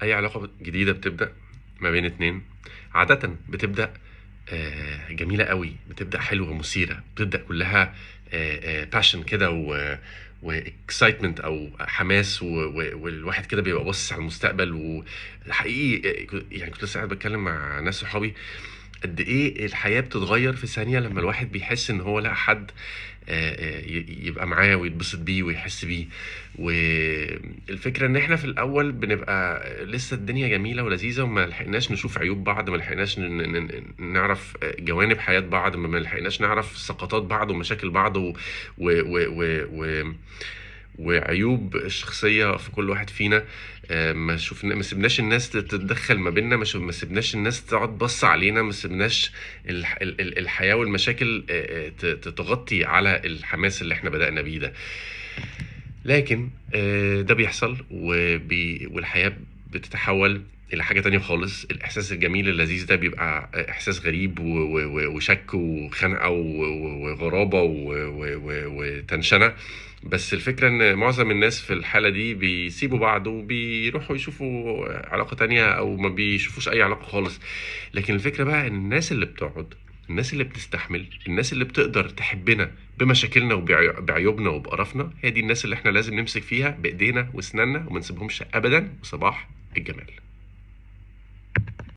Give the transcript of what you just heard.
اي علاقة جديدة بتبدأ ما بين اتنين عادة بتبدأ جميلة قوي، بتبدأ حلوة مثيرة، بتبدأ كلها باشن كده واكسايتمنت او حماس والواحد كده بيبقى باصص على المستقبل. وحقيقي يعني كنت لسه قاعد بتكلم مع ناس صحابي قد ايه الحياة بتتغير في ثانية لما الواحد بيحس ان هو لقى حد يبقى معاه ويتبسط بيه ويحس بيه. والفكرة ان احنا في الاول بنبقى لسه الدنيا جميلة ولذيذة وما لحقناش نشوف عيوب بعض، ما لحقناش نعرف جوانب حياة بعض، ما لحقناش نعرف سقطات بعض ومشاكل بعض و وعيوب الشخصية في كل واحد فينا. ما سيبناش الناس تتدخل ما بيننا، ما سيبناش الناس تقعد بص علينا، ما سيبناش الحياة والمشاكل تغطي على الحماس اللي احنا بدأنا بيه ده. لكن ده بيحصل والحياة بتتحول إلى حاجة تانية خالص. الإحساس الجميل اللذيذ ده بيبقى إحساس غريب وشك وخنقة وغرابة وتنشنة. بس الفكرة إن معظم الناس في الحالة دي بيسيبوا بعض وبيروحوا يشوفوا علاقة تانية أو ما بيشوفوش أي علاقة خالص. لكن الفكرة بقى إن الناس اللي بتقعد، الناس اللي بتستحمل، الناس اللي بتقدر تحبنا بمشاكلنا وبعيوبنا وبقرفنا، هي دي الناس اللي احنا لازم نمسك فيها بايدينا واسناننا وما نسيبهمش ابدا. وصباح الجمال.